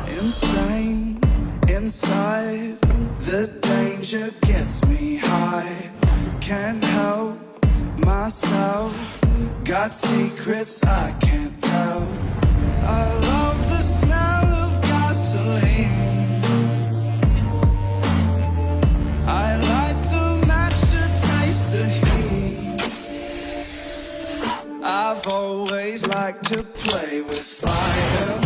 Insane inside, the danger gets me high. Can't help myself, got secrets I can't tell. I love the smell of gasoline. I light the match to taste the heat. I've always liked to play with fire.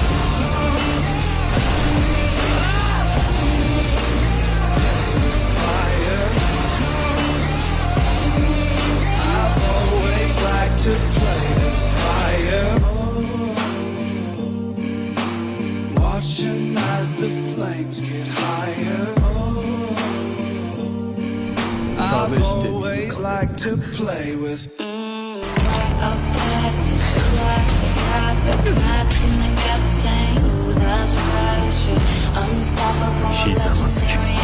To play with fire, watching as the flames get higher. I've always liked to play with. Right of passage, classic habit, matching the gas tank. Ooh, that's pressure, unstoppable, legendary.